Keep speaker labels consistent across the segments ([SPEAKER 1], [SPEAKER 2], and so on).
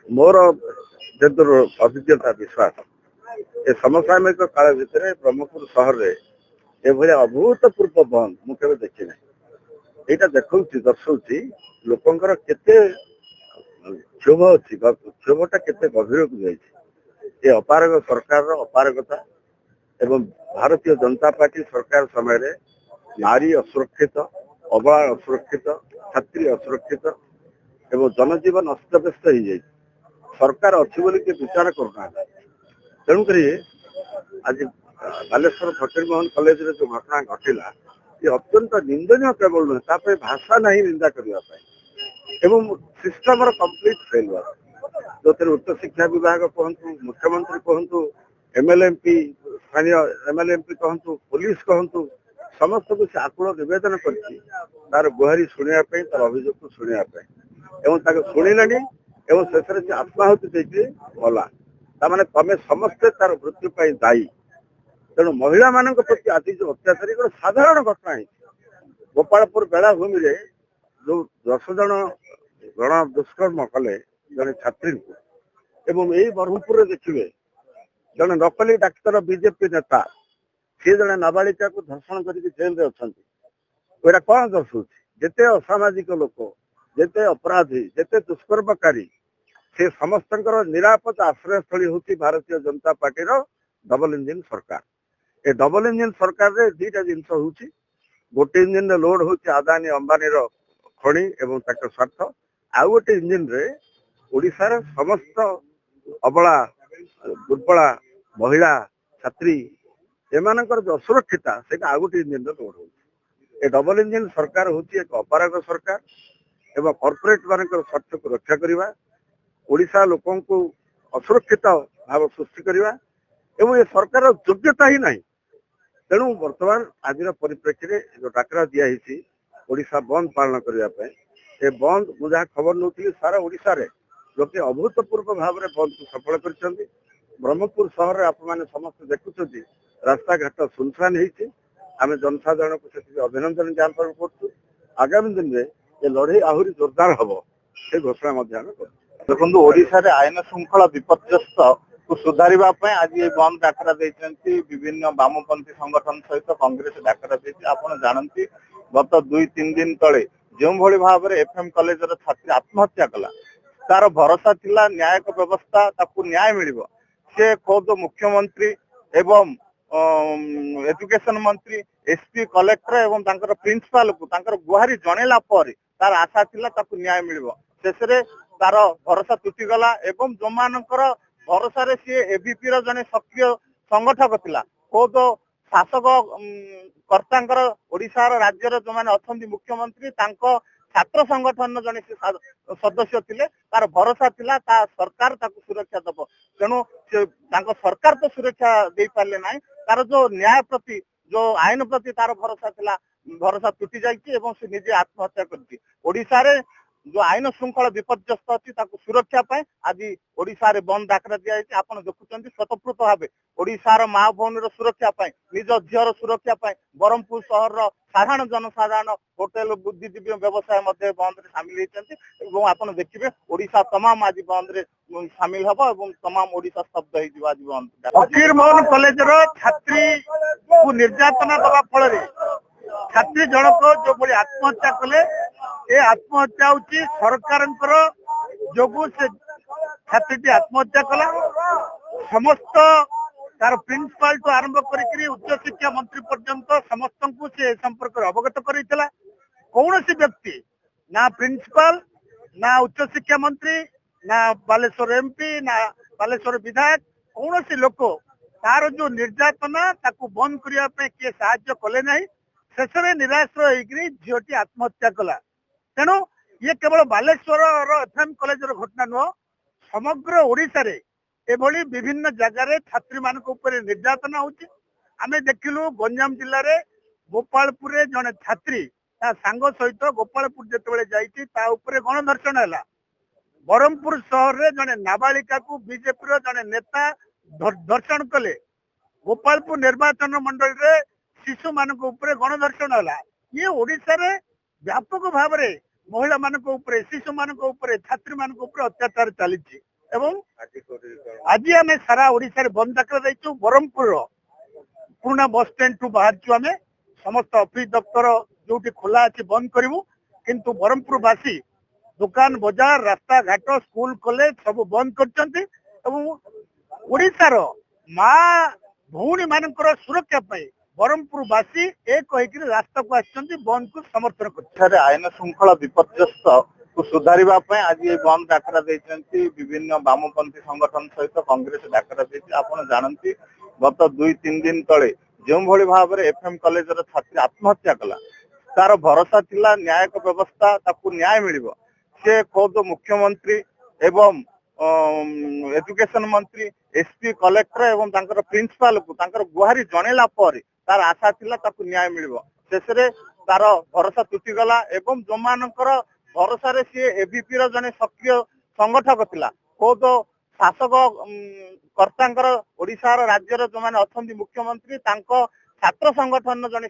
[SPEAKER 1] मोर जदुर अभिज्ञता विश्वास ए समसामयिक काल भितर ब्रह्मपुर सहर में एभली अभूतपूर्व बंद मुझे देखी ना यहाँ देखा दर्शाऊँ लोकंर केते क्षोभ अच्छी क्षोभटा केते गभीर को जाइए अपारग सरकार अपारगता एवं भारतीय जनता पार्टी सरकार समय रे नारी असुरक्षित अबला असुरक्षित छात्री असुरक्षित एवं जनजीवन अस्तव्यस्त हो जाए सरकार अच्छी बोली के विचार करना तेणुक आज बालेश्वर फकीरमोहन कॉलेज रे जो घटना घटिला ये अत्यंत निंदनीय केवल नुहे भाषा नहीं निंदा करने एवं सिस्टम कंप्लीट फेलुअर जो उच्च शिक्षा विभाग कहतु मुख्यमंत्री कहतु एमएलएमपी स्थानीय एमएलएमपी कहतु पुलिस कहतु समस्त को से आकुल निवेदन कर गुहारी शुणापी तार अभियोग को शुणापी शुणिले शेष से आत्माहुति देती गला ताने तमें समस्ते तार मृत्यु दायी तेणु महिला मान प्रति आज जो अत्याचारी गोटे साधारण घटना है गोपालपुर बेलाभूमि जो 10 जन गण दुष्कर्म कले जड़े छात्री को एवं यही ब्रह्मपुर देखिए जड़े नकली डाक्तर बीजेपी नेता सी जड़े नाबालिका को धर्षण करके जेल अच्छा कौन दर्शाऊ जिते असामाजिक लोक जिते अपराधी जिते दुष्कर्मकारी से समस्त निरापद आश्रयस्थली हूँ Bharatiya Janata party double engine सरकार ए डबल इंजिन सरकार रे दुईटा जिनस हूँ गोटे इंजिन लोड हूँ आदानी अंबानी खणी एवं स्वार्थ आउ गोटे इंजिन रे ओडिशार समस्त अबला दुर्बला महिला छात्री एमानकर जो असुरक्षिता से आउ गोटे इंजिन लोड हूँ ए डबल इंजिन सरकार हूँ एक अपारग सरकार एवं कॉर्पोरेट मानकर स्वार्थ को रक्षा करवा ओडिशा लोकों को असुरक्षित भाव सृष्टि करवा एवं ये सरकार योग्यता ही नहीं तेणु वर्तमान आज परिप्रेक्षी में जो डाकरा दिखाई ओडिशा बंद पालन करने ये बंद मुझे खबर नौली सारा ओडिशा रे लोके अभूतपूर्व भाव में बंद को सफल कर ब्रह्मपुर सहर आप समस्त देखुं रास्ता घाट सुनसान होमें जनसाधारण को अभिनंदन ज्ञापन कर आगामी दिन में ये लड़े आहरी जोरदार हम से घोषणा देखो ओडिशा रे आईन श्रृंखला विपर्यस्त को सुधारिबा आज ये बंद डाकरा देइछन्ती विभिन्न वामपंथी संगठन सहित कांग्रेस डाकरा देइछि आपण जानନ୍ତି गत 2-3 दिन तले जो भली भाव में एफएम कॉलेज छात्री आत्महत्या कला तार भरोसा थिला न्यायिक व्यवस्था ताकू न्याय मिलिबो से खुद मुख्यमंत्री एवं एजुकेशन मंत्री एसपी कलेक्टर एवं तांकर प्रिंसिपल को तांकर गुहारी जणेला पर तार आशा थिला ताकू न्याय मिलिबो शेषरे तार भरोसा तुटिगला एवं जो मानकर भरोसा रे सी एबीपी रो जने सक्रिय संगठक थिला खुद शासक कर्तांकर ओडिशा राज्यर जो माने अछंती मुख्यमंत्री तांको छात्र संगठन जने सदस्य थिले तार भरोसा थिला ता सरकार ताकू सुरक्षा दब तेणु तांको सरकार तो सुरक्षा दे पारले नाही तार जो न्याय प्रति जो आईन प्रति तार भरोसा थिला भरोसा टूटी जाइछि एवं से निजे आत्महत्या करछि ओडिशा रे जो आईन श्रृंखला विपर्यस्त अच्छी सुरक्षा पाए आज ओडिशा रे बंद डाकरा दिया आपन देखुचंती स्वतंत्र भाव ओडिशार माँ भौनी सुरक्षा पाए निज झीर सुरक्षा पाए ब्रह्मपुर सहर साधारण जनसाधारण होटेल बुद्धिजीवी व्यवसाय मध्य बंद रे सामिल होती आपन देखिए ओडिशा तमाम आज बंद रे सामिल हम और तमाम ओडिशा स्तब्ध हो आज बंद फकीरमोहन कॉलेज छात्री को निर्यातना दवा फल छात्री जनक जो बड़ी आत्महत्या कले ए आत्महत्या होची सरकार जोगु से छात्री आत्महत्या कला समस्त तार प्रिंसिपाल तो आरंभ करी उच्च शिक्षा मंत्री पर्यंत समस्त को से संपर्क अवगत करें कौन सी व्यक्ति ना प्रिंसिपाल ना उच्च शिक्षा मंत्री ना बालेश्वर एमपी ना बालेश्वर विधायक कौन सी लोक तार जो निर्यातना ताकू बंद करने किए साहाय्य कले ना शेष में निराश्रय होकर झीटी आत्महत्या कला तेणु ये केवल बालेश्वर एफएम कॉलेज घटना नुह समग्र ओडिशा रे एभली विभिन्न जगार छात्री मान निर्यातना होची आमे देखिलु गंजाम जिले में गोपालपुर जड़े छात्री सांग सहित गोपालपुर जिते जाइए गणधर्षण है ब्रह्मपुर सहर में जड़े नाबालिका को बीजेपी जड़े नेता धर्षण कले गोपालपुर निर्वाचन मंडल रे शिशु मान गणधर्षण है ये ओडिशा रे व्यापक भाव में महिला मान शिशु मान छात्री मान अत्याचार चली
[SPEAKER 2] एवं आज आम सारा ओडिशा बंद डाकर देचु ब्रह्मपुर पुराना बस स्टैंड टू बाहर आम समस्त ऑफिस दफ्तर जो खोला अच्छे बंद करूँ किंतु ब्रह्मपुर बासी दुकान बजार रास्ता घाट स्कूल कॉलेज सब बंद कर माँ भौणी मान सुरक्षा ब्रह्मपुर बासी एक रास्ता को आसछन्ति बंद को समर्थन कर
[SPEAKER 1] आईन श्रृंखला विपर्यस्त को सुधारिबा पय आज ये बंद डाकरा देछन्ति विभिन्न वामपंथी संगठन सहित कांग्रेस डाकरा देछि। आपण जानନ୍ତି गत 2-3 दिन तले जो भली भाव में एफएम कॉलेज रो छात्री आत्महत्या कला तार भरोसा थिला न्यायिक व्यवस्था ताकू न्याय मिलिबो से खुद मुख्यमंत्री एवं एजुकेशन मंत्री एसपी कलेक्टर एवं तांकर प्रिंसिपल को तांकर गुहारी जणेला पर तार आशा थिला ताकू न्याय मिलिबो शेषरे तार भरोसा टूटी गला एवं जो मानकर भरोसा रे सी एबीपी रो जने सक्रिय संगठक थिला खुद शासक कर्तांकर ओडिशार राज्यर जो माने अछंती मुख्यमंत्री तांको छात्र संगठन जने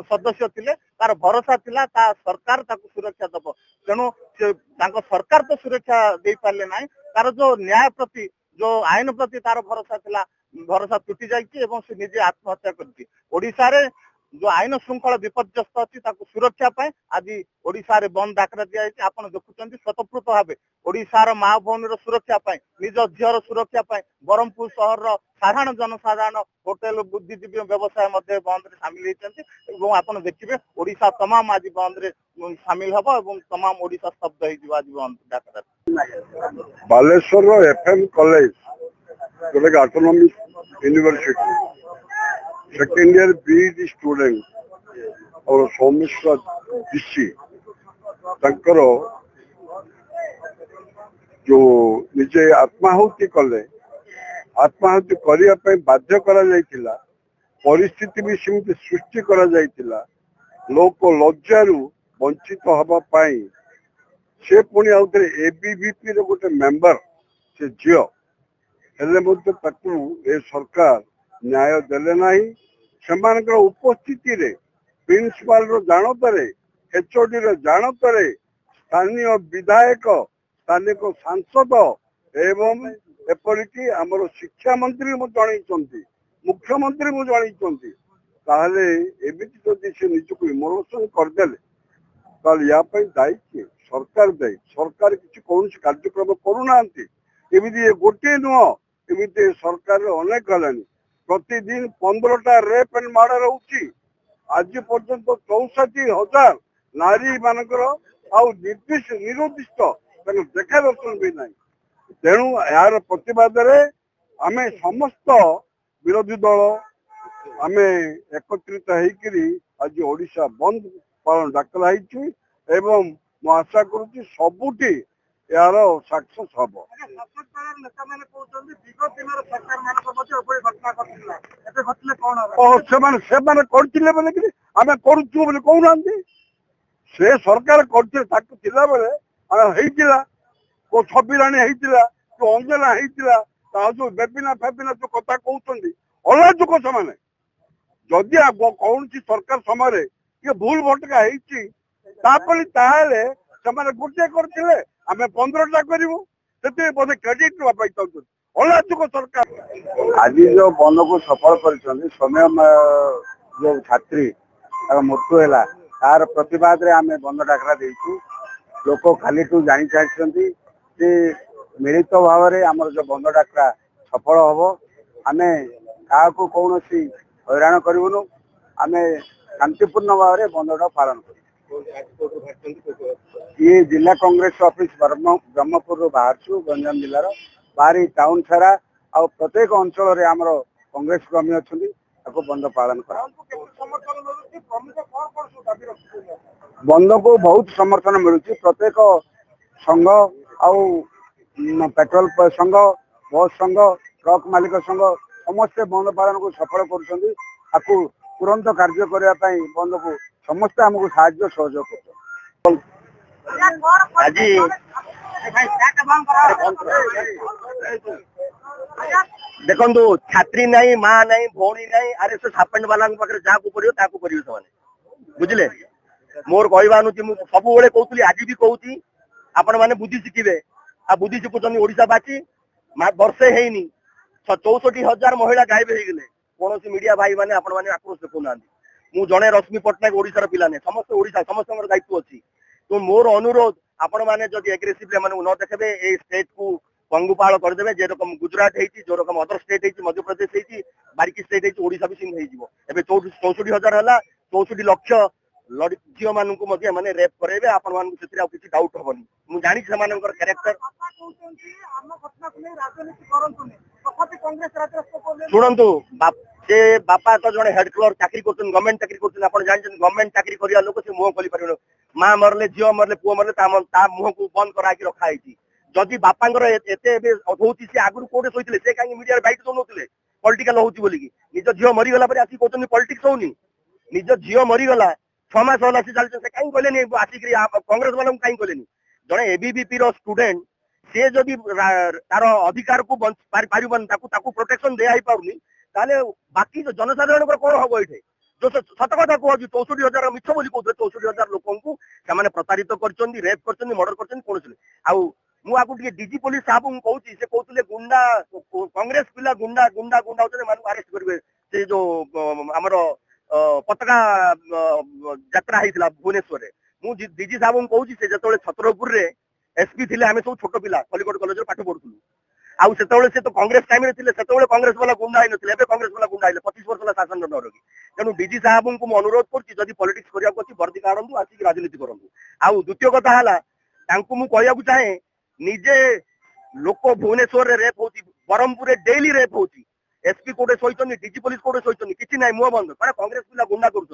[SPEAKER 1] सदस्य थिले तार भरोसा थिला ता सरकार ताकू सुरक्षा दबो तेणु तांको सरकार तो सुरक्षा दे पारले नाही तार जो न्याय प्रति जो आईन प्रति तार भरोसा थिला भरोसा टूटी जाइछि एवं से निजे आत्महत्या करछि। ओडिशा रे जो आईन श्रृंखला विपर्यस्त अच्छी सुरक्षा पाए आज ओडिशा रे बंद डाकरा दिया आपण देखुचंती स्वतंत्र भाव ओडिशार माँ भौणी सुरक्षा पाए निज झीर सुरक्षा पाए ब्रह्मपुर सहर साधारण जनसाधारण होटेल बुद्धिजीवी व्यवसाय मध्य बंद रे सामिल होती आपण देखिए ओडिशा तमाम आज बंद रे सामिल हम और तमाम ओडिशा शब्द हो आज बंद डाकरा। बालेश्वर एफएम कॉलेज जोटा autonomous university second year B.Ed student और सौमेश्वर ऋषि तंकर जो निजे आत्माहुति कले आत्माहुति करने बाध्य करा जायतिला परिस्थिति भी सेमती सृष्टि करा जायतिला लोक लज्जारू वंचित हवा पाई से पुणी आउथरे एबीवीपी रो गोटे मेंबर से झियो हेले मध्य ताकू ए सरकार न्याय देले नाही सेमानकर उपस्थिति रे प्रिंसिपाल रो जानतरे एचओडी रो जानतरे स्थानीय विधायक स्थानीय सांसद एवं एपरिकी आमर शिक्षा मंत्री मु जणैछन्ती मुख्यमंत्री मु जणैछन्ती ताहले एमिति जदि से निजको इमोशन करदेले ताल या पई दायी के सरकार दायी सरकार किछि कोनसी कार्यक्रम करूनांती एमिति गोटे नुह एमिति सरकार अनेक गलानी प्रतिदिन 15टा रेप एंड मर्डर होउची आज पर्यंत 64,000 नारी मानकर आउ निर्दिष्ट निरुद्दिष्ट देखा दर्शन भी नहीं तेणु यार प्रतिवाद आम समस्त विरोधी दल आम एकत्रित होकर आज ओडिशा बंद पालन डाकला एवं मु आशा करुच्ची सबुठी यार सक्सेस हम आम करुचु कहना से सरकार कर को छबिराणी जो अंजना जो बेबिना फेबिना जो कथा कहते अलाजुक से जदि कौन सरकार समय ये भूल भटका गोटे करते आम 15टा करूँ से बोधे क्रेडिट अलाजुक सरकार आज जो बंद को सफल कर समय जो छात्री मृत्यु है तार प्रतिवाद रे आम बंद डाकरा देचु लोक खाली जानी चाहिए कि मिलित भाव में आमर जो बंद डाकरा सफल हम आम क्या कौन हैरान करूँ आम शांतिपूर्ण भाव में बंदटा पालन कर ये जिला कांग्रेस ऑफिस ब्रह्मपुर बाहर गंजाम जिलार बाहरी टाउन सारा आ प्रत्येक अंचल आमर कांग्रेस कर्मी अच्छा बंद पालन कर बंद को बहुत समर्थन मिलूँ प्रत्येक संघ पेट्रोल संघ बस संघ ट्रक मालिक संघ समस्ते बंद पालन को सफल कर तुरंत कार्य करने बंद को समस्ते आमको साहाय्य सहयोग कर
[SPEAKER 3] देखो छात्री नहीं माँ नहीं भौणी नहीं आरएसएस हाफेंड वाला पाखे जहाँ को पड़ो ताकू करेंगे से बुझे मोर कहवा सब कहती आज भी कहूँ आपण मैंने बुझी शिखे आ बुद्धि चुकुचंदी ओडिशा बाची वर्षे हेनी 64,000 महिला गायब हो गले कौन मीडिया भाई मैंने आपण मैंने आक्रोश देखुना मु जड़े रश्मि पट्टनायक ओडिशार पिला नहीं समस्त ओडिशा समस्त दायित्व अच्छी तो मोर अनुरोध आपण मैंने जब एग्रेसिवली न देखे ए स्टेट को पंगुपाल करदे जे रकम गुजरात है जो रकम अदर स्टेट है मध्य प्रदेश है बारिकी स्टेट है ओडिशा भी सिंह हो 64,000 है 64 लक्ष झील मानू मैंने रेप करेबे आपण मानक किसी डाउट हेनी मुझे जानी क्यारेक्टर शुणु से बापा तो जड़े हेड क्लर्क चाकरी कर गवर्नमेंट चाकरी कर गवर्नमेंट चाकरी कर लोक से मुह खोली पार माँ मरले झील मरले पुओ मरले मुह को बंद कराई रखाई जदि बापांगर एते होती से आगुरी कोटे शोते से कहीं मीडिया बैठ दौनते पॉलिटिकल होती बोलिकी निज झील मरीगला पर आसिक कहते पॉलिटिक्स होनी निज झील मरीगला 6 मास होला से कहीं कहले आसिक कांग्रेस वाला कहीं कहले जड़े एबीवीपी रो स्टूडेंट से जदि तार अधिकार को पारिबन प्रोटेक्शन दिया पारुनी ताले बाकी जनसाधारण कौन हम ये जो सत कथा कह 64,000 मिछ बोली कहते 64,000 लोक प्रतारित कर रेप कर मर्डर कर कौन मुझे डीजी पुलिस साहब कहूँ से कहते गुंडा कांग्रेस पिला गुंडा गुंडा गुंडा होते अरेस्ट करेंगे से जो आमर पताका यात्रा होता भुवनेश्वर में डीजी साहब कहूँ से जो छतरपुर रे एसपी थे आम सब छोट पिला कलिकट कॉलेज पाठ पढ़ुलू आउ से तो कांग्रेस टाइम से कांग्रेस वाला गुंडा ही ना कांग्रेस वाला गुंडा 25 वर्ष शासन डर की तेणु डीजी साहब को अनुरोध कर पॉलिटिक्स करने वर्दी काढ़ू आसिक राजनीति करूँ आउ द्वितीय कथा है कहया चाहे निजे लोक भुवनेश्वर रे रेप होती ब्रह्मपुर डेली रेप होती एसपी कोटे शोचन डीजी पुलिस कोटे शोचन किसी ना मुह बंद कारण कांग्रेस पिला गुंडा कर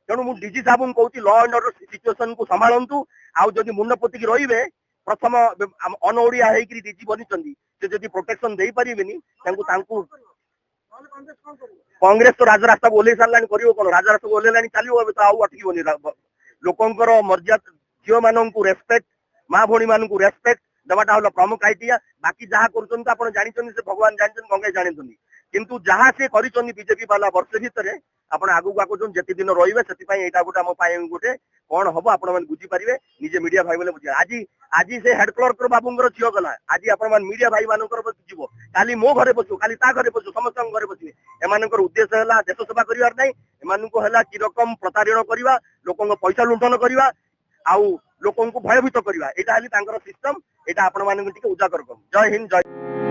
[SPEAKER 3] तेणु मुझे डीजी साहब कहूँ लॉ एंड ऑर्डर सिचुएशन को संभालतु आउ जदि मुंड पोतिकी रही प्रथम अनओडिया डीजी बनी से जदि प्रोटेक्शन दे पारिबेनी कांग्रेस तो राजरास्ता को ओल्लै सारा कौन राजरास्ता को ओल्लैलानी चलो तो आउ अटकबनी लोकंर मर्यादा झील मानू रेस्पेक्ट माँ भौणी मान रेस्पेक्ट देवाटा हल प्रमुख आइडिया बाकी जहाँ कर जानी से भगवान जानते गंगे जानते किंतु जहाँ से बीजेपी वाला वर्ष भितर आप आगू आगू जिते दिन रही से गोटे आम गोटे कौन हम आप बुझीपारे निजे मीडिया भाई बोले बुझे आज आज से हेड क्लर्क बाबूर झील गला आज आप मीडिया भाई मान जीव काली मो घरे बसु काली ता घरे बसु समस्त घरे बसवे एम उद्देश्य है देश सेवा करार ना एम कि रकम प्रतारण करवा लोक पैसा लुंठन करवा आउ लोक भयभीत करवा यहाँ सिस्टम यहाँ आपण उजागर कर जय हिंद जय।